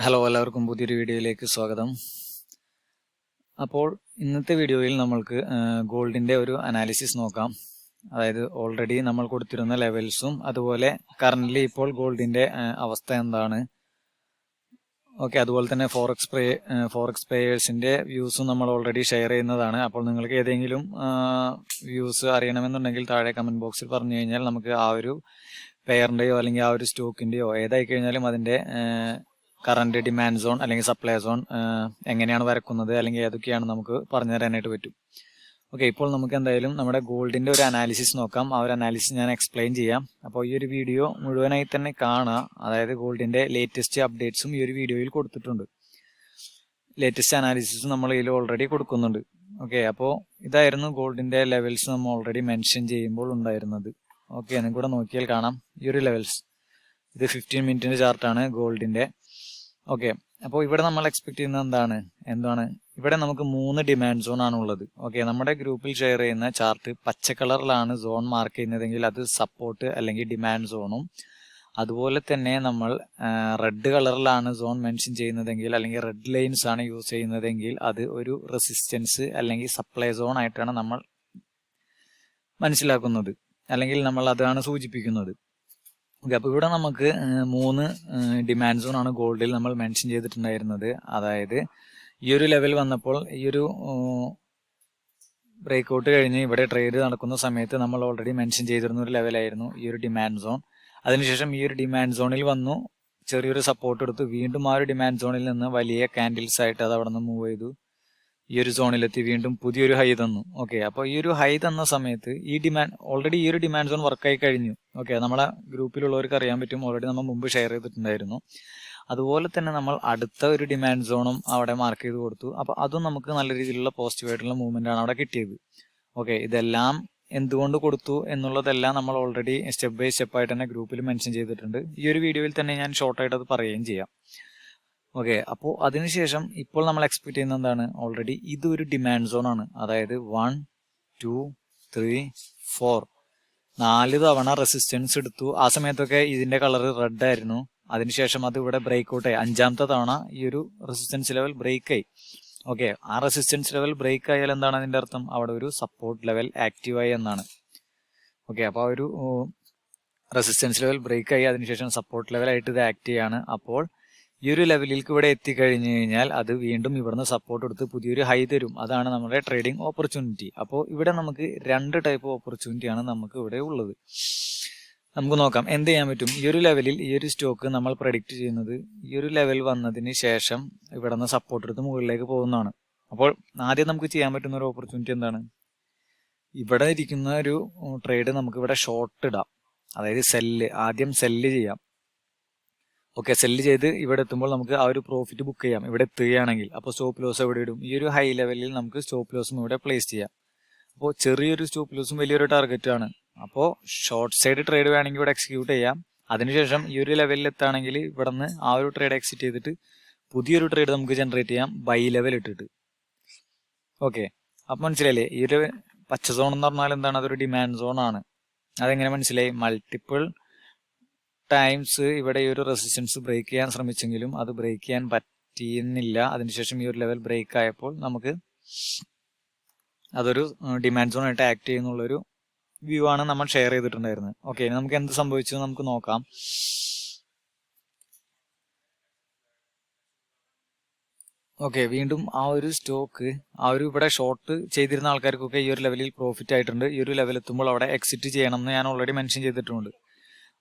Hello, എല്ലാവർക്കും പുതിയൊരു വീഡിയോയിലേക്ക് സ്വാഗതം. അപ്പോൾ ഇന്നത്തെ വീഡിയോയിൽ നമ്മൾക്ക് ഗോൾഡിൻ്റെ ഒരു അനാലിസിസ് നോക്കാം. അതായത് ഓൾറെഡി നമ്മൾ കൊടുത്തിരുന്ന ലെവൽസും അതുപോലെ കറൻ്റ്ലി ഇപ്പോൾ ഗോൾഡിൻ്റെ അവസ്ഥ എന്താണ്, ഓക്കെ, അതുപോലെ തന്നെ ഫോറക്സ് പ്ലേയേഴ്സിൻ്റെ വ്യൂസും നമ്മൾ ഓൾറെഡി ഷെയർ ചെയ്യുന്നതാണ്. അപ്പോൾ നിങ്ങൾക്ക് ഏതെങ്കിലും വ്യൂസ് അറിയണമെന്നുണ്ടെങ്കിൽ താഴെ കമൻറ്റ് ബോക്സിൽ പറഞ്ഞു കഴിഞ്ഞാൽ നമുക്ക് ആ ഒരു പെയറിൻ്റെയോ അല്ലെങ്കിൽ ആ ഒരു സ്റ്റോക്കിൻ്റെയോ ഏതായി കഴിഞ്ഞാലും അതിൻ്റെ കറണ്ട് ഡിമാൻഡ് സോൺ അല്ലെങ്കിൽ സപ്ലൈ സോൺ എങ്ങനെയാണ് വരക്കുന്നത് അല്ലെങ്കിൽ ഏതൊക്കെയാണ് നമുക്ക് പറഞ്ഞു തരാനായിട്ട് പറ്റും. ഓക്കെ, ഇപ്പോൾ നമുക്ക് എന്തായാലും നമ്മുടെ ഗോൾഡിൻ്റെ ഒരു അനാലിസിസ് നോക്കാം. ആ ഒരു അനാലിസിസ് ഞാൻ എക്സ്പ്ലെയിൻ ചെയ്യാം. അപ്പോൾ ഈ ഒരു വീഡിയോ മുഴുവനായി തന്നെ കാണുക. അതായത് ഗോൾഡിൻ്റെ ലേറ്റസ്റ്റ് അപ്ഡേറ്റ്സും ഈ ഒരു വീഡിയോയിൽ കൊടുത്തിട്ടുണ്ട്. ലേറ്റസ്റ്റ് അനാലിസിസ് നമ്മൾ ഇതിൽ ഓൾറെഡി കൊടുക്കുന്നുണ്ട്. ഓക്കെ, അപ്പോൾ ഇതായിരുന്നു ഗോൾഡിൻ്റെ ലെവൽസ് നമ്മൾ ഓൾറെഡി മെൻഷൻ ചെയ്യുമ്പോൾ ഉണ്ടായിരുന്നത്. ഓക്കെ, നിങ്ങൾക്ക് കൂടെ നോക്കിയാൽ കാണാം ഈ ഒരു ലെവൽസ്. ഇത് 15 മിനിറ്റിൻ്റെ ചാർട്ടാണ് ഗോൾഡിൻ്റെ. ഓക്കെ, അപ്പോൾ ഇവിടെ നമ്മൾ എക്സ്പെക്ട് ചെയ്യുന്നത് എന്താണ് ഇവിടെ നമുക്ക് 3 ഡിമാൻഡ് സോൺ ആണ് ഉള്ളത്. ഓക്കെ, നമ്മുടെ ഗ്രൂപ്പിൽ ഷെയർ ചെയ്യുന്ന ചാർട്ട് പച്ച കളറിലാണ് സോൺ മാർക്ക് ചെയ്യുന്നതെങ്കിൽ അത് സപ്പോർട്ട് അല്ലെങ്കിൽ ഡിമാൻഡ് സോണും, അതുപോലെ തന്നെ നമ്മൾ റെഡ് കളറിലാണ് സോൺ മെൻഷൻ ചെയ്യുന്നതെങ്കിൽ അല്ലെങ്കിൽ റെഡ് ലൈൻസ് ആണ് യൂസ് ചെയ്യുന്നതെങ്കിൽ അത് ഒരു റെസിസ്റ്റൻസ് അല്ലെങ്കിൽ സപ്ലൈ സോൺ ആയിട്ടാണ് നമ്മൾ മനസ്സിലാക്കുന്നത്, അല്ലെങ്കിൽ നമ്മൾ അതാണ് സൂചിപ്പിക്കുന്നത്. ഓക്കെ, അപ്പോൾ ഇവിടെ നമുക്ക് 3 ഡിമാൻഡ് സോൺ ആണ് ഗോൾഡിൽ നമ്മൾ മെൻഷൻ ചെയ്തിട്ടുണ്ടായിരുന്നത്. അതായത് ഈ ഒരു ലെവൽ വന്നപ്പോൾ ഈ ഒരു ബ്രേക്ക്ഔട്ട് കഴിഞ്ഞ് ഇവിടെ ട്രേഡ് നടക്കുന്ന സമയത്ത് നമ്മൾ ഓൾറെഡി മെൻഷൻ ചെയ്തിരുന്ന ഒരു ലെവലായിരുന്നു ഈ ഒരു ഡിമാൻഡ് സോൺ. അതിനുശേഷം ഈ ഒരു ഡിമാൻഡ് സോണിൽ വന്നു, ചെറിയൊരു സപ്പോർട്ട് എടുത്തു, വീണ്ടും ആ ഒരു ഡിമാൻഡ് സോണിൽ നിന്ന് വലിയ ക്യാൻഡിൽസ് ആയിട്ട് അത് അവിടെ നിന്ന് മൂവ് ചെയ്തു, ഈ ഒരു സോണിലെത്തി വീണ്ടും പുതിയൊരു ഹൈ തന്നു. ഓക്കെ, അപ്പോൾ ഈ ഒരു ഹൈ തന്ന സമയത്ത് ഓൾറെഡി ഈ ഒരു ഡിമാൻഡ് സോൺ വർക്കായി കഴിഞ്ഞു. ഓക്കെ, നമ്മളെ ഗ്രൂപ്പിലുള്ളവർക്ക് അറിയാൻ പറ്റും, ഓൾറെഡി നമ്മൾ മുമ്പ് ഷെയർ ചെയ്തിട്ടുണ്ടായിരുന്നു. അതുപോലെ തന്നെ നമ്മൾ അടുത്ത ഒരു ഡിമാൻഡ് സോണും അവിടെ മാർക്ക് ചെയ്ത് കൊടുത്തു. അപ്പോൾ അതും നമുക്ക് നല്ല രീതിയിലുള്ള പോസിറ്റീവായിട്ടുള്ള മൂവ്മെന്റ് ആണ് അവിടെ കിട്ടിയത്. ഓക്കെ, ഇതെല്ലാം എന്തുകൊണ്ട് കൊടുത്തു എന്നുള്ളതെല്ലാം നമ്മൾ ഓൾറെഡി സ്റ്റെപ്പ് ബൈ സ്റ്റെപ്പ് ആയിട്ട് തന്നെ ഗ്രൂപ്പിൽ മെൻഷൻ ചെയ്തിട്ടുണ്ട്. ഈ ഒരു വീഡിയോയിൽ തന്നെ ഞാൻ ഷോർട്ടായിട്ട് അത് പറയുകയും ചെയ്യാം. ഓക്കെ, അപ്പോൾ അതിനുശേഷം ഇപ്പോൾ നമ്മൾ എക്സ്പെക്ട് ചെയ്യുന്ന എന്താണ്, ഓൾറെഡി ഇതൊരു ഡിമാൻഡ് സോൺ ആണ്. അതായത് 1 2 3 4 4 തവണ റെസിസ്റ്റൻസ് എടുത്തു. ആ സമയത്തൊക്കെ ഇതിന്റെ കളർ റെഡ് ആയിരുന്നു. അതിനുശേഷം അത് ഇവിടെ ബ്രേക്ക് ഔട്ട് ആയി. 5ാമത്തെ തവണ ഈ ഒരു റെസിസ്റ്റൻസ് ലെവൽ ബ്രേക്ക് ആയി. ഓക്കെ, ആ റെസിസ്റ്റൻസ് ലെവൽ ബ്രേക്ക് ആയാൽ എന്താണ് അതിന്റെ അർത്ഥം, അവിടെ ഒരു സപ്പോർട്ട് ലെവൽ ആക്റ്റീവ് ആയി എന്നാണ്. ഓക്കെ, അപ്പോൾ ആ ഒരു റെസിസ്റ്റൻസ് ലെവൽ ബ്രേക്ക് ആയി, അതിനുശേഷം സപ്പോർട്ട് ലെവൽ ആയിട്ട് ഇത് ആക്ട് ചെയ്യാണ്. അപ്പോൾ ഈ ഒരു ലെവലിലേക്ക് ഇവിടെ എത്തിക്കഴിഞ്ഞു കഴിഞ്ഞാൽ അത് വീണ്ടും ഇവിടുന്ന് സപ്പോർട്ട് എടുത്ത് പുതിയൊരു ഹൈ തരും. അതാണ് നമ്മുടെ ട്രേഡിംഗ് ഓപ്പർച്യൂണിറ്റി. അപ്പോൾ ഇവിടെ നമുക്ക് 2 ടൈപ്പ് ഓപ്പർച്യൂണിറ്റിയാണ് നമുക്ക് ഇവിടെ ഉള്ളത്. നമുക്ക് നോക്കാം എന്ത് ചെയ്യാൻ പറ്റും. ഈ ഒരു ലെവലിൽ ഈ ഒരു സ്റ്റോക്ക് നമ്മൾ പ്രഡിക്റ്റ് ചെയ്യുന്നത് ഈ ഒരു ലെവൽ വന്നതിന് ശേഷം ഇവിടെ നിന്ന് സപ്പോർട്ട് എടുത്ത് മുകളിലേക്ക് പോകുന്നതാണ്. അപ്പോൾ ആദ്യം നമുക്ക് ചെയ്യാൻ പറ്റുന്ന ഒരു ഓപ്പർച്യൂണിറ്റി എന്താണ്, ഇവിടെ ഇരിക്കുന്ന ഒരു ട്രേഡ് നമുക്ക് ഇവിടെ ഷോർട്ട് ഇടാം. അതായത് ആദ്യം സെല്ല് ചെയ്യാം. ഓക്കെ, സെല്ല് ചെയ്ത് ഇവിടെ എത്തുമ്പോൾ നമുക്ക് ആ ഒരു പ്രോഫിറ്റ് ബുക്ക് ചെയ്യാം ഇവിടെ എത്തുകയാണെങ്കിൽ. അപ്പോൾ സ്റ്റോപ്പ് ലോസ് എവിടെ ഇടും, ഈ ഒരു ഹൈ ലെവലിൽ നമുക്ക് സ്റ്റോപ്പ് ലോസും ഇവിടെ പ്ലേസ് ചെയ്യാം. അപ്പോൾ ചെറിയൊരു സ്റ്റോപ്പ് ലോസും വലിയൊരു ടാർഗറ്റ് ആണ്. അപ്പോൾ ഷോർട്ട് സൈഡ് ട്രേഡ് വേണമെങ്കിൽ ഇവിടെ എക്സിക്യൂട്ട് ചെയ്യാം. അതിനുശേഷം ഈ ഒരു ലെവലിൽ എത്താണെങ്കിൽ ഇവിടെ നിന്ന് ആ ഒരു ട്രേഡ് എക്സിറ്റ് ചെയ്തിട്ട് പുതിയൊരു ട്രേഡ് നമുക്ക് ജനറേറ്റ് ചെയ്യാം ബൈ ലെവൽ ഇട്ടിട്ട്. ഓക്കെ, അപ്പം മനസ്സിലായില്ലേ, ഈ ഒരു പച്ച സോൺ എന്ന് പറഞ്ഞാൽ എന്താണ്, അതൊരു ഡിമാൻഡ് സോൺ ആണ്. അതെങ്ങനെ മനസ്സിലായി, മൾട്ടിപ്പിൾ ടൈംസ് ഇവിടെ ഈ ഒരു റെസിസ്റ്റൻസ് ബ്രേക്ക് ചെയ്യാൻ ശ്രമിച്ചെങ്കിലും അത് ബ്രേക്ക് ചെയ്യാൻ പറ്റിയെന്നില്ല. അതിനുശേഷം ഈ ഒരു ലെവൽ ബ്രേക്ക് ആയപ്പോൾ നമുക്ക് അതൊരു ഡിമാൻഡ് സോൺ ആയിട്ട് ആക്ട് ചെയ്യുന്നുള്ളൊരു വ്യൂ ആണ് നമ്മൾ ഷെയർ ചെയ്തിട്ടുണ്ടായിരുന്നത്. ഓക്കെ, നമുക്ക് എന്ത് സംഭവിച്ചു നമുക്ക് നോക്കാം. ഓക്കെ, വീണ്ടും ആ ഒരു സ്റ്റോക്ക് ഇവിടെ ഷോർട്ട് ചെയ്തിരുന്ന ആൾക്കാർക്കൊക്കെ ഈ ഒരു ലെവലിൽ പ്രോഫിറ്റ് ആയിട്ടുണ്ട്. ഈ ഒരു ലെവൽ എത്തുമ്പോൾ അവിടെ എക്സിറ്റ് ചെയ്യണം എന്ന് ഞാൻ ഓൾറെഡി മെൻഷൻ ചെയ്തിട്ടുണ്ട്.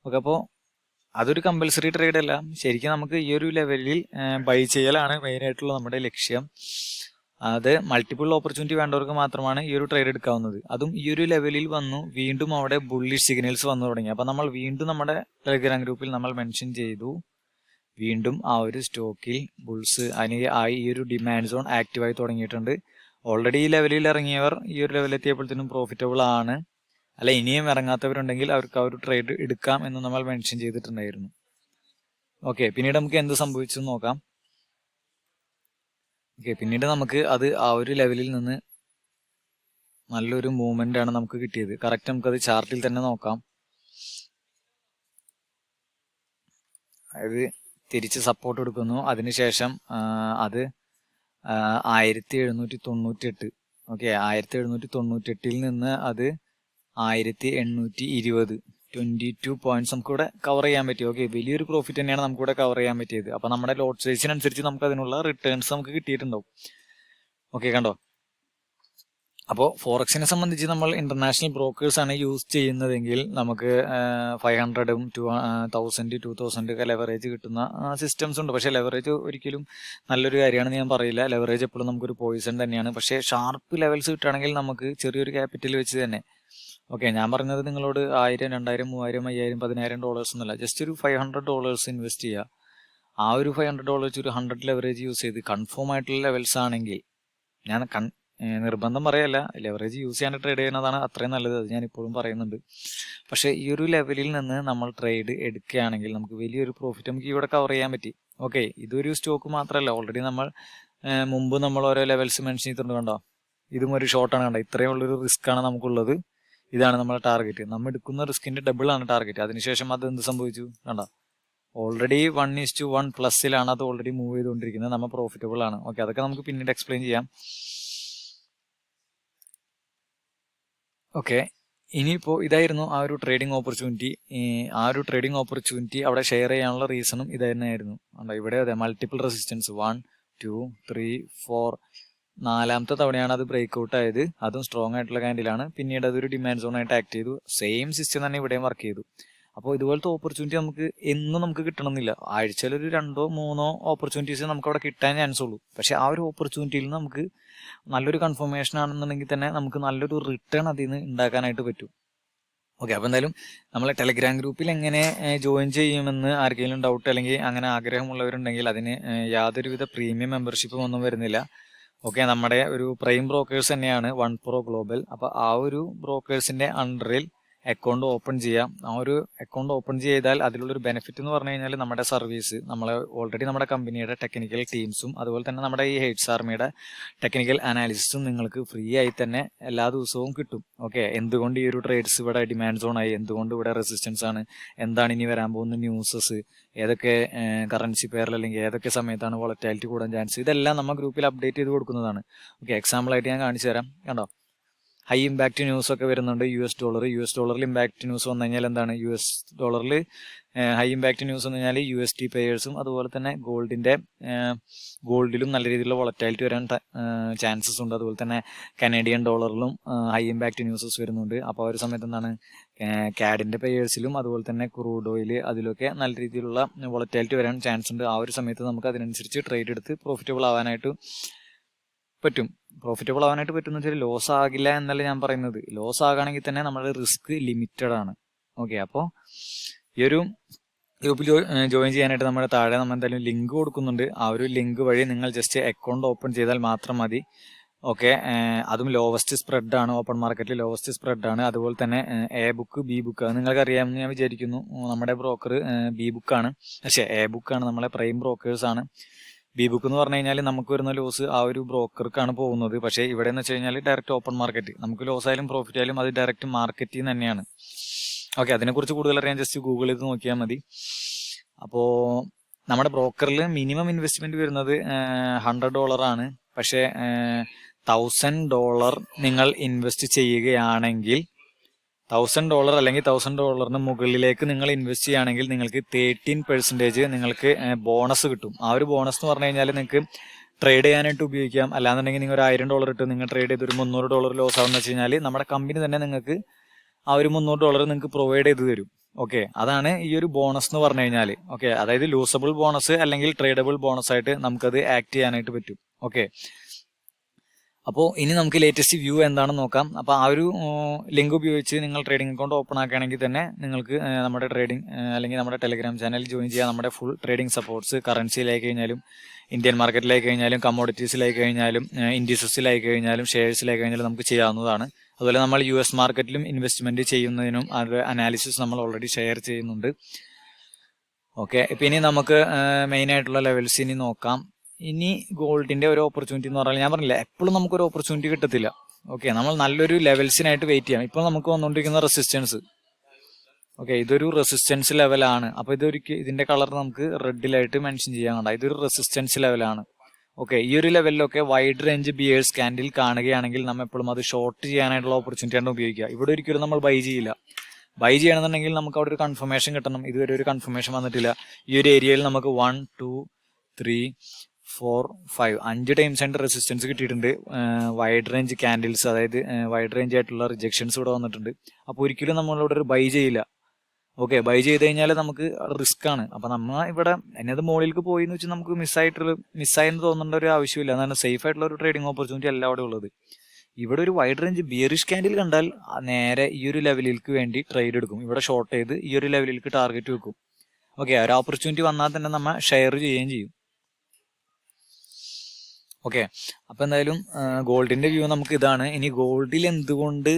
ഓക്കെ, അപ്പോൾ അതൊരു കമ്പൽസറി ട്രേഡ് അല്ല, ശരിക്കും നമുക്ക് ഈ ഒരു ലെവലിൽ ബൈ ചെയ്യലാണ് മെയിനായിട്ടുള്ള നമ്മുടെ ലക്ഷ്യം. അത് മൾട്ടിപ്പിൾ ഓപ്പർച്യൂണിറ്റി വേണ്ടവർക്ക് മാത്രമാണ് ഈ ഒരു ട്രേഡ് എടുക്കാവുന്നത്. അതും ഈ ഒരു ലെവലിൽ വന്നു വീണ്ടും അവിടെ ബുള്ളിഷ് സിഗ്നൽസ് വന്നു തുടങ്ങി. അപ്പം നമ്മൾ വീണ്ടും നമ്മുടെ ടെലഗ്രാം ഗ്രൂപ്പിൽ നമ്മൾ മെൻഷൻ ചെയ്തു, വീണ്ടും ആ ഒരു സ്റ്റോക്കിൽ ബുൾസ് ഈ ഒരു ഡിമാൻഡ് സോൺ ആക്റ്റീവായി തുടങ്ങിയിട്ടുണ്ട്. ഓൾറെഡി ഈ ലെവലിൽ ഇറങ്ങിയവർ ഈ ഒരു ലെവലെത്തിയപ്പോഴത്തേനും പ്രോഫിറ്റബിൾ ആണ്. അല്ല, ഇനിയും ഇറങ്ങാത്തവരുണ്ടെങ്കിൽ അവർക്ക് ആ ഒരു ട്രേഡ് എടുക്കാം എന്ന് നമ്മൾ മെൻഷൻ ചെയ്തിട്ടുണ്ടായിരുന്നു. ഓക്കെ, പിന്നീട് നമുക്ക് എന്ത് സംഭവിച്ചു നോക്കാം. ഓക്കെ, പിന്നീട് നമുക്ക് അത് ആ ഒരു ലെവലിൽ നിന്ന് നല്ലൊരു മൂവ്മെന്റ് ആണ് നമുക്ക് കിട്ടിയത്. കറക്റ്റ് നമുക്കത് ചാർട്ടിൽ തന്നെ നോക്കാം. അതായത് തിരിച്ച് സപ്പോർട്ട് എടുക്കുന്നു. അതിനുശേഷം അത് 1798, ഓക്കെ, 1798 നിന്ന് അത് 1820, 22 പോയിന്റ്സ് നമുക്കിവിടെ കവർ ചെയ്യാൻ പറ്റി. ഓക്കെ, വലിയൊരു പ്രോഫിറ്റ് തന്നെയാണ് നമുക്കിവിടെ കവർ ചെയ്യാൻ പറ്റിയത്. അപ്പോൾ നമ്മുടെ ലോട്ട് സൈസിനനുസരിച്ച് നമുക്ക് അതിനുള്ള റിട്ടേൺസ് നമുക്ക് കിട്ടിയിട്ടുണ്ടാവും. ഓക്കെ, കണ്ടോ. അപ്പോൾ ഫോറക്സിനെ സംബന്ധിച്ച് നമ്മൾ ഇന്റർനാഷണൽ ബ്രോക്കേഴ്സ് ആണ് യൂസ് ചെയ്യുന്നതെങ്കിൽ നമുക്ക് 500, 1000, 2000 ഒക്കെ ലെവറേജ് കിട്ടുന്ന സിസ്റ്റംസ് ഉണ്ട്. പക്ഷേ ലെവറേജ് ഒരിക്കലും നല്ലൊരു കാര്യമാണെന്ന് ഞാൻ പറയില്ല. ലെവറേജ് എപ്പോഴും നമുക്കൊരു പോയിസൺ തന്നെയാണ്. പക്ഷേ ഷാർപ്പ് ലെവൽസ് കിട്ടുകയാണെങ്കിൽ നമുക്ക് ചെറിയൊരു ക്യാപിറ്റൽ വെച്ച് തന്നെ, ഓക്കെ, ഞാൻ പറഞ്ഞത് നിങ്ങളോട് 1000, 2000, 3000, 5000, $10,000 ഒന്നുമല്ല, ജസ്റ്റ് ഒരു $500 ഇൻവെസ്റ്റ് ചെയ്യുക. ആ ഒരു $500 ഒരു 100 ലെവറേജ് യൂസ് ചെയ്ത് കൺഫേം ആയിട്ടുള്ള ലെവൽസ് ആണെങ്കിൽ, ഞാൻ നിർബന്ധം പറയല്ല, ലെവറേജ് യൂസ് ചെയ്യാൻ ട്രേഡ് ചെയ്യുന്നതാണ് അത്രയും നല്ലത്, അത് ഞാൻ ഇപ്പോഴും പറയുന്നുണ്ട്. പക്ഷേ ഈ ഒരു ലെവലിൽ നിന്ന് നമ്മൾ ട്രേഡ് എടുക്കുകയാണെങ്കിൽ നമുക്ക് വലിയൊരു പ്രോഫിറ്റ് നമുക്ക് ഇവിടെ കവർ ചെയ്യാൻ പറ്റി. ഓക്കെ, ഇതൊരു സ്റ്റോക്ക് മാത്രമല്ല, ഓൾറെഡി നമ്മൾ മുമ്പ് നമ്മൾ ഓരോ ലെവൽസ് മെൻഷൻ ചെയ്തിട്ടുണ്ട്. കണ്ടോ, ഇതും ഒരു ഷോർട്ടാണ്. കണ്ടോ, ഇത്രയും ഉള്ളൊരു റിസ്ക് ആണ് നമുക്കുള്ളത്. ഇതാണ് നമ്മുടെ ടാർഗറ്റ്. നമ്മൾ എടുക്കുന്ന റിസ്കിന്റെ ഡബിൾ ആണ് ടാർഗറ്റ്. അതിനുശേഷം അത് എന്ത് സംഭവിച്ചു? കണ്ടോ, ഓൾറെഡി 1:1 പ്ലസിലാണ് അത് ഓൾറെഡി മൂവ് ചെയ്തുകൊണ്ടിരിക്കുന്നത്. നമ്മൾ പ്രോഫിറ്റബിൾ ആണ്. ഓക്കെ, അതൊക്കെ നമുക്ക് പിന്നീട് എക്സ്പ്ലെയിൻ ചെയ്യാം. ഓക്കെ, ഇനിയിപ്പോൾ ഇതായിരുന്നു ആ ഒരു ട്രേഡിംഗ് ഓപ്പർച്യൂണിറ്റി. ആ ഒരു ട്രേഡിംഗ് ഓപ്പർച്യൂണിറ്റി അവിടെ ഷെയർ ചെയ്യാനുള്ള റീസണും ഇത് തന്നെയായിരുന്നു. ഇവിടെ അതെ, മൾട്ടിപ്പിൾ റെസിസ്റ്റൻസ് 1, 2, 3, 4, 4ാമത്തെ തവണയാണ് അത് ബ്രേക്ക് ഔട്ട് ആയത്. അതും സ്ട്രോങ് ആയിട്ടുള്ള ക്യാൻഡിലാണ്. പിന്നീട് അതൊരു ഡിമാൻഡ് സോൺ ആയിട്ട് ആക്ട് ചെയ്തു. സെയിം സിസ്റ്റം തന്നെ ഇവിടെയും വർക്ക് ചെയ്തു. അപ്പോൾ ഇതുപോലത്തെ ഓപ്പർച്യൂണിറ്റി നമുക്ക് എന്നും നമുക്ക് കിട്ടണമെന്നില്ല. ആഴ്ചയിൽ ഒരു 2-3 ഓപ്പർച്യൂണിറ്റീസ് നമുക്ക് അവിടെ കിട്ടാൻ ചാൻസ് ഉള്ളൂ. പക്ഷെ ആ ഒരു ഓപ്പർച്യൂണിറ്റിയിൽ നമുക്ക് നല്ലൊരു കൺഫർമേഷൻ ആണെന്നുണ്ടെങ്കിൽ തന്നെ നമുക്ക് നല്ലൊരു റിട്ടേൺ അതിൽ നിന്ന് ഉണ്ടാക്കാനായിട്ട് പറ്റും. ഓക്കെ, അപ്പോൾ എന്തായാലും നമ്മളെ ടെലഗ്രാം ഗ്രൂപ്പിൽ എങ്ങനെ ജോയിൻ ചെയ്യുമെന്ന് ആർക്കെങ്കിലും ഡൗട്ട് അല്ലെങ്കിൽ അങ്ങനെ ആഗ്രഹമുള്ളവരുണ്ടെങ്കിൽ അതിന് യാതൊരുവിധ പ്രീമിയം മെമ്പർഷിപ്പും ഒന്നും വരുന്നില്ല. ഓക്കെ, നമ്മുടെ ഒരു പ്രൈം ബ്രോക്കേഴ്സ് തന്നെയാണ് 1Pro ഗ്ലോബൽ. അപ്പോൾ ആ ഒരു ബ്രോക്കേഴ്സിന്റെ അണ്ടറിൽ അക്കൗണ്ട് ഓപ്പൺ ചെയ്യാം. ആ ഒരു അക്കൗണ്ട് ഓപ്പൺ ചെയ്താൽ അതിലുള്ളൊരു ബെനിഫിറ്റ് എന്ന് പറഞ്ഞു കഴിഞ്ഞാൽ നമ്മുടെ സർവീസ്, നമ്മളെ ഓൾറെഡി നമ്മുടെ കമ്പനിയുടെ ടെക്നിക്കൽ ടീംസും അതുപോലെ തന്നെ നമ്മുടെ ഈ ഹെഡ്സ് ആർമിയുടെ ടെക്നിക്കൽ അനാലിസിസും നിങ്ങൾക്ക് ഫ്രീ ആയി തന്നെ എല്ലാ ദിവസവും കിട്ടും. ഓക്കെ, എന്തുകൊണ്ട് ഈ ഒരു ട്രേഡ്സ് ഇവിടെ ഡിമാൻഡ് സോൺ ആയി, എന്തുകൊണ്ട് ഇവിടെ റെസിസ്റ്റൻസ് ആണ്, എന്താണ് ഇനി വരാൻ പോകുന്ന ന്യൂസസ്, ഏതൊക്കെ കറൻസി പെയറിൽ അല്ലെങ്കിൽ ഏതൊക്കെ സമയത്താണ് വോളറ്റാലിറ്റി കൂടാൻ ചാൻസ്, ഇതെല്ലാം നമ്മൾ ഗ്രൂപ്പിൽ അപ്ഡേറ്റ് ചെയ്ത് കൊടുക്കുന്നതാണ്. ഓക്കെ, എക്സാമ്പിൾ ആയിട്ട് ഞാൻ കാണിച്ചു തരാം. കണ്ടോ, ഹൈ ഇമ്പാക്ട് ന്യൂസ് ഒക്കെ വരുന്നുണ്ട്. US ഡോളറിൽ ഇമ്പാക്ട് ന്യൂസ് വന്നു കഴിഞ്ഞാൽ എന്താണ്, US ഡോളറിൽ ഹൈ ഇമ്പാക്ട് ന്യൂസ് വന്നു കഴിഞ്ഞാൽ USD പെയേഴ്സും അതുപോലെ തന്നെ ഗോൾഡിലും നല്ല രീതിയിലുള്ള വോളറ്റാലിറ്റി വരാൻ ചാൻസസ് ഉണ്ട്. അതുപോലെ തന്നെ കനേഡിയൻ ഡോളറിലും ഹൈ ഇമ്പാക്ട് ന്യൂസസ് വരുന്നുണ്ട്. അപ്പോൾ ആ ഒരു സമയത്ത് എന്താണ്, കാഡിന്റെ പെയേഴ്സിലും അതുപോലെ തന്നെ ക്രൂഡ് ഓയിൽ അതിലൊക്കെ നല്ല രീതിയിലുള്ള വോളറ്റാലിറ്റി വരാൻ ചാൻസ് ഉണ്ട്. ആ ഒരു സമയത്ത് നമുക്ക് അതിനനുസരിച്ച് ട്രേഡ് എടുത്ത് പ്രോഫിറ്റബിൾ ആവാനായിട്ട് പറ്റും. പ്രോഫിറ്റബിൾ ആവാനായിട്ട് പറ്റുന്ന വെച്ചാൽ ലോസ് ആകില്ല എന്നല്ല ഞാൻ പറയുന്നത്. ലോസ് ആകുകയാണെങ്കിൽ തന്നെ നമ്മുടെ റിസ്ക് ലിമിറ്റഡ് ആണ്. ഓക്കെ, അപ്പോൾ ഈ ഒരു ഗ്രൂപ്പിൽ ജോയിൻ ചെയ്യാനായിട്ട് നമ്മുടെ താഴെ നമ്മൾ എന്തായാലും ലിങ്ക് കൊടുക്കുന്നുണ്ട്. ആ ഒരു ലിങ്ക് വഴി നിങ്ങൾ ജസ്റ്റ് അക്കൗണ്ട് ഓപ്പൺ ചെയ്താൽ മാത്രം മതി. ഓക്കെ, അതും ലോവസ്റ്റ് സ്പ്രെഡ് ആണ്, ഓപ്പൺ മാർക്കറ്റിൽ ലോവസ്റ്റ് സ്പ്രെഡ് ആണ്. അതുപോലെ തന്നെ എ ബുക്ക്, ബി ബുക്ക്, അത് നിങ്ങൾക്ക് അറിയാമെന്ന് ഞാൻ വിചാരിക്കുന്നു. നമ്മുടെ ബ്രോക്കർ ബി ബുക്കാണ്, പക്ഷേ എ ബുക്കാണ്, നമ്മളെ പ്രൈം ബ്രോക്കേഴ്സ് ആണ്. ബി ബുക്ക് എന്ന് പറഞ്ഞു കഴിഞ്ഞാൽ നമുക്ക് വരുന്ന ലോസ് ആ ഒരു ബ്രോക്കർക്കാണ് പോകുന്നത്. പക്ഷേ ഇവിടെ എന്ന് വെച്ച് കഴിഞ്ഞാൽ ഡയറക്റ്റ് ഓപ്പൺ മാർക്കറ്റ്, നമുക്ക് ലോസ് ആയാലും പ്രോഫിറ്റ് ആയാലും അത് ഡയറക്റ്റ് മാർക്കറ്റിൽ നിന്ന് തന്നെയാണ്. ഓക്കെ, അതിനെക്കുറിച്ച് കൂടുതൽ അറിയാൻ ജസ്റ്റ് ഗൂഗിൾ ചെയ്ത് നോക്കിയാൽ മതി. അപ്പോൾ നമ്മുടെ ബ്രോക്കറിൽ മിനിമം ഇൻവെസ്റ്റ്മെന്റ് വരുന്നത് $100 ആണ്. പക്ഷേ $1000 നിങ്ങൾ ഇൻവെസ്റ്റ് ചെയ്യുകയാണെങ്കിൽ, $1000 അല്ലെങ്കിൽ $1000 മുകളിലേക്ക് നിങ്ങൾ ഇൻവെസ്റ്റ് ചെയ്യുകയാണെങ്കിൽ നിങ്ങൾക്ക് 13% നിങ്ങൾക്ക് ബോണസ് കിട്ടും. ആ ഒരു ബോണസ് എന്ന് പറഞ്ഞു കഴിഞ്ഞാൽ നിങ്ങൾക്ക് ട്രേഡ് ചെയ്യാനായിട്ട് ഉപയോഗിക്കാം. അല്ലാന്നുണ്ടെങ്കിൽ നിങ്ങൾ ഒരു $1000 ഇട്ട് നിങ്ങൾ ട്രേഡ് ചെയ്ത് ഒരു $300 ലോസ് ആവുന്ന വെച്ച് കഴിഞ്ഞാൽ നമ്മുടെ കമ്പനി തന്നെ നിങ്ങൾക്ക് ആ ഒരു $300 നിങ്ങൾക്ക് പ്രൊവൈഡ് ചെയ്ത് തരും. ഓക്കെ, അതാണ് ഈ ഒരു ബോണസ് എന്ന് പറഞ്ഞു കഴിഞ്ഞാൽ. ഓക്കെ, അതായത് ലൂസബിൾ ബോണസ് അല്ലെങ്കിൽ ട്രേഡബിൾ ബോണസ് ആയിട്ട് നമുക്കത് ആക്ട് ചെയ്യാനായിട്ട് പറ്റും. ഓക്കെ, അപ്പോൾ ഇനി നമുക്ക് ലേറ്റസ്റ്റ് വ്യൂ എന്താണെന്ന് നോക്കാം. അപ്പോൾ ആ ഒരു ലിങ്ക് ഉപയോഗിച്ച് നിങ്ങൾ ട്രേഡിംഗ് അക്കൗണ്ട് ഓപ്പൺ ആക്കുകയാണെങ്കിൽ തന്നെ നിങ്ങൾക്ക് നമ്മുടെ ട്രേഡിംഗ് അല്ലെങ്കിൽ നമ്മുടെ ടെലിഗ്രാം ചാനൽ ജോയിൻ ചെയ്യാം. നമ്മുടെ ഫുൾ ട്രേഡിംഗ് സപ്പോർട്ട്സ് കറൻസിയിലായി കഴിഞ്ഞാലും ഇന്ത്യൻ മാർക്കറ്റിലായി കഴിഞ്ഞാലും കമ്മോഡിറ്റീസിലായി കഴിഞ്ഞാലും ഇൻഡിസസിലായി കഴിഞ്ഞാലും ഷെയർസിലായി കഴിഞ്ഞാലും നമുക്ക് ചെയ്യാവുന്നതാണ്. അതുപോലെ നമ്മൾ US മാർക്കറ്റിലും ഇൻവെസ്റ്റ്മെന്റ് ചെയ്യുന്നതിനും അതിന്റെ അനാലിസിസ് നമ്മൾ ഓൾറെഡി ഷെയർ ചെയ്യുന്നുണ്ട്. ഓക്കെ, ഇപ്പം ഇനി നമുക്ക് മെയിൻ ആയിട്ടുള്ള ലെവൽസ് ഇനി നോക്കാം. ഇനി ഗോൾഡിന്റെ ഒരു ഓപ്പർച്യൂണിറ്റി എന്ന് പറഞ്ഞാൽ ഞാൻ പറഞ്ഞില്ല, എപ്പോഴും നമുക്കൊരു ഓപ്പർച്യൂണിറ്റി കിട്ടത്തില്ല. ഓക്കെ, നമ്മൾ നല്ലൊരു ലെവൽസിനായിട്ട് വെയിറ്റ് ചെയ്യാം. ഇപ്പോൾ നമുക്ക് വന്നുകൊണ്ടിരിക്കുന്ന റെസിസ്റ്റൻസ് ഓക്കെ, ഇതൊരു റെസിസ്റ്റൻസ് ലെവലാണ്. അപ്പോൾ ഇതിന്റെ കളർ നമുക്ക് റെഡിലായിട്ട് മെൻഷൻ ചെയ്യാൻ കണ്ട. ഇതൊരു റെസിസ്റ്റൻസ് ലെവലാണ്. ഓക്കെ, ഈ ഒരു ലെവലിലൊക്കെ വൈഡ് റേഞ്ച് ബിയേഴ്സ് ക്യാൻഡിൽ കാണുകയാണെങ്കിൽ നമ്മൾ എപ്പോഴും അത് ഷോർട്ട് ചെയ്യാനായിട്ടുള്ള ഓപ്പർച്യൂണിറ്റിയാണ് ഉപയോഗിക്കുക. ഇവിടെ ഒരിക്കലും നമ്മൾ ബൈ ചെയ്യില്ല. ബൈ ചെയ്യണമെന്നുണ്ടെങ്കിൽ നമുക്ക് അവിടെ ഒരു കൺഫർമേഷൻ കിട്ടണം. ഇതുവരെ ഒരു കൺഫർമേഷൻ വന്നിട്ടില്ല. ഈ ഒരു ഏരിയയിൽ നമുക്ക് 1 2 3 4 5 5 ടൈംസ് ആയിട്ട് റെസിസ്റ്റൻസ് കിട്ടിയിട്ടുണ്ട്. വൈഡ് റേഞ്ച് ക്യാൻഡിൽസ്, അതായത് വൈഡ് റേഞ്ച് ആയിട്ടുള്ള റിജക്ഷൻസ് ഇവിടെ വന്നിട്ടുണ്ട്. അപ്പോൾ ഒരിക്കലും നമ്മളിവിടെ ഒരു ബൈ ചെയ്യില്ല. ഓക്കെ, ബൈ ചെയ്ത് കഴിഞ്ഞാൽ നമുക്ക് റിസ്ക് ആണ്. അപ്പൊ നമ്മൾ ഇവിടെ എന്നത് മുകളിലേക്ക് പോയി എന്ന് വെച്ചാൽ നമുക്ക് മിസ്സായെന്ന് തോന്നേണ്ട ഒരു ആവശ്യമില്ല. അതാണ് സേഫ് ആയിട്ടുള്ള ഒരു ട്രേഡിംഗ് ഓപ്പർച്യൂണിറ്റി അല്ല അവിടെ ഉള്ളത്. ഇവിടെ ഒരു വൈഡ് റേഞ്ച് ബിയറിഷ് ക്യാൻഡിൽ കണ്ടാൽ നേരെ ഈ ഒരു ലെവലിലേക്ക് വേണ്ടി ട്രേഡ് എടുക്കും. ഇവിടെ ഷോർട്ട് ചെയ്ത് ഈ ഒരു ലെവലിലേക്ക് ടാർഗറ്റ് വെക്കും. ഓക്കെ, ഒരു ഓപ്പർച്യൂണിറ്റി വന്നാൽ തന്നെ നമ്മൾ ഷെയർ ചെയ്യുകയും ചെയ്യും. ഓക്കെ, അപ്പൊ എന്തായാലും ഗോൾഡിന്റെ വ്യൂ നമുക്ക് ഇതാണ്. ഇനി ഗോൾഡിൽ എന്തുകൊണ്ട്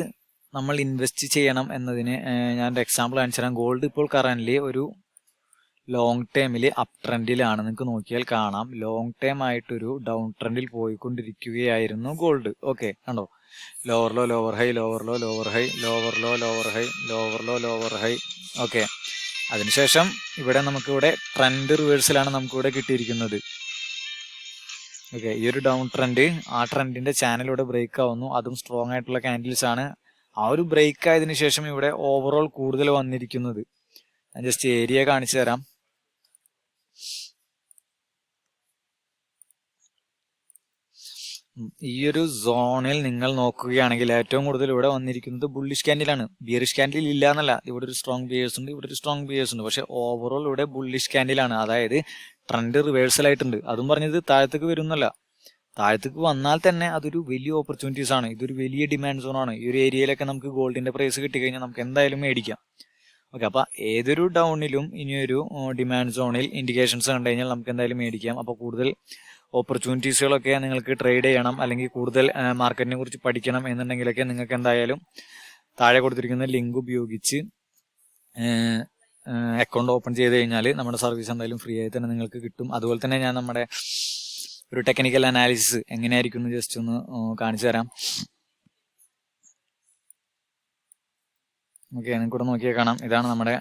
നമ്മൾ ഇൻവെസ്റ്റ് ചെയ്യണം എന്നതിന് ഞാൻ ഒരു എക്സാമ്പിൾ കാണിച്ചു തരാം. ഗോൾഡ് ഇപ്പോൾ കറന്റ് ഒരു ലോങ് ടൈമിൽ അപ് ട്രെൻഡിലാണ്. നിങ്ങൾക്ക് നോക്കിയാൽ കാണാം, ലോങ് ടൈം ആയിട്ടൊരു ഡൗൺ ട്രെൻഡിൽ പോയിക്കൊണ്ടിരിക്കുകയായിരുന്നു ഗോൾഡ്. ഓക്കെ, കണ്ടോ, lower low lower high, lower low lower high, lower low lower high, lower low lower high. Okay, അതിനുശേഷം ഇവിടെ നമുക്കിവിടെ ട്രെൻഡ് റിവേഴ്സലാണ് നമുക്കിവിടെ കിട്ടിയിരിക്കുന്നത്. ഓക്കെ, ഈ ഒരു ഡൗൺ ട്രെൻഡ് ആ ട്രെൻഡിന്റെ ചാനലിലൂടെ ബ്രേക്ക് ആവുന്നു. അതും സ്ട്രോങ് ആയിട്ടുള്ള ക്യാൻഡിൽസ് ആണ്. ആ ഒരു ബ്രേക്ക് ആയതിനു ശേഷം ഇവിടെ ഓവറോൾ കൂടുതൽ വന്നിരിക്കുന്നത്. ഞാൻ ജസ്റ്റ് ഏരിയ കാണിച്ചു തരാം. ഈ ഒരു സോണിൽ നിങ്ങൾ നോക്കുകയാണെങ്കിൽ ഏറ്റവും കൂടുതൽ ഇവിടെ വന്നിരിക്കുന്നത് ബുള്ളിഷ് ക്യാൻഡിലാണ്. ബിയറിഷ് ക്യാൻഡിൽ ഇല്ല എന്നല്ല, ഇവിടെ ഒരു സ്ട്രോങ് ബിയേഴ്സ് ഉണ്ട്, ഇവിടെ ഒരു സ്ട്രോങ് ബിയേഴ്സ് ഉണ്ട്. പക്ഷെ ഓവറോൾ ഇവിടെ ബുള്ളിഷ് ക്യാൻഡിലാണ്. അതായത് ട്രെൻഡ് റിവേഴ്സൽ ആയിട്ടുണ്ട്. അതും പറഞ്ഞത് താഴത്തേക്ക് വരുന്നല്ല, താഴത്തേക്ക് വന്നാൽ തന്നെ അതൊരു വലിയ ഓപ്പർച്യൂണിറ്റീസ് ആണ്. ഇതൊരു വലിയ ഡിമാൻഡ് സോൺ ആണ്. ഈ ഒരു ഏരിയയിലൊക്കെ നമുക്ക് ഗോൾഡിന്റെ പ്രൈസ് കിട്ടിക്കഴിഞ്ഞാൽ നമുക്ക് എന്തായാലും മേടിക്കാം. ഓക്കെ, അപ്പൊ ഏതൊരു ഡൗണിലും ഇനിയൊരു ഡിമാൻഡ് സോണിൽ ഇൻഡിക്കേഷൻസ് കണ്ടു കഴിഞ്ഞാൽ നമുക്ക് എന്തായാലും മേടിക്കാം. അപ്പോൾ കൂടുതൽ ഓപ്പർച്യൂണിറ്റീസുകളൊക്കെ നിങ്ങൾക്ക് ട്രേഡ് ചെയ്യണം, അല്ലെങ്കിൽ കൂടുതൽ മാർക്കറ്റിനെ കുറിച്ച് പഠിക്കണം എന്നുണ്ടെങ്കിലൊക്കെ നിങ്ങൾക്ക് എന്തായാലും താഴെ കൊടുത്തിരിക്കുന്ന ലിങ്ക് ഉപയോഗിച്ച് അക്കൗണ്ട് ഓപ്പൺ ചെയ്ത് കഴിഞ്ഞാൽ നമ്മുടെ സർവീസ് എന്തായാലും ഫ്രീ ആയി തന്നെ നിങ്ങൾക്ക് കിട്ടും. അതുപോലെ തന്നെ ഞാൻ നമ്മുടെ ഒരു ടെക്നിക്കൽ അനാലിസിസ് എങ്ങനെയായിരിക്കും എന്ന് ജസ്റ്റ് ഒന്ന് കാണിച്ചു തരാം. ഓക്കെ, നിങ്ങൾക്ക് ഇവിടെ നോക്കിയാൽ കാണാം, ഇതാണ് നമ്മുടെ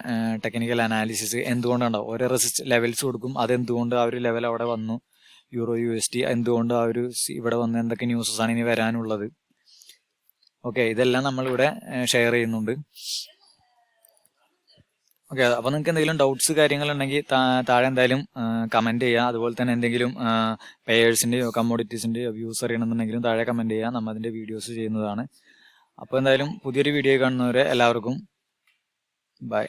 ടെക്നിക്കൽ അനാലിസിസ്. എന്തുകൊണ്ടുണ്ടാവും ഓരോ ലെവൽസ് കൊടുക്കും, അതെന്തുകൊണ്ട് ആ ഒരു ലെവൽ അവിടെ വന്നു, യൂറോ USD എന്തുകൊണ്ട് ആ ഒരു ഇവിടെ വന്ന് എന്തൊക്കെ ന്യൂസസ് ആണ് ഇനി വരാനുള്ളത്. ഓക്കെ, ഇതെല്ലാം നമ്മളിവിടെ ഷെയർ ചെയ്യുന്നുണ്ട്. ഓക്കെ, അപ്പോൾ നിങ്ങൾക്ക് എന്തെങ്കിലും ഡൗട്ട്സ് കാര്യങ്ങളുണ്ടെങ്കിൽ താഴെ എന്തായാലും കമൻറ്റ് ചെയ്യുക. അതുപോലെ തന്നെ എന്തെങ്കിലും പെയേഴ്സിൻ്റെയോ കമ്മോഡിറ്റീസിൻ്റെയോ വ്യൂസ് അറിയണമെന്നുണ്ടെങ്കിലും താഴെ കമൻറ്റ് ചെയ്യുക. നമ്മൾ അതിൻ്റെ വീഡിയോസ് ചെയ്യുന്നതാണ്. അപ്പോൾ എന്തായാലും പുതിയൊരു വീഡിയോ കാണുന്നവരെ എല്ലാവർക്കും ബൈ.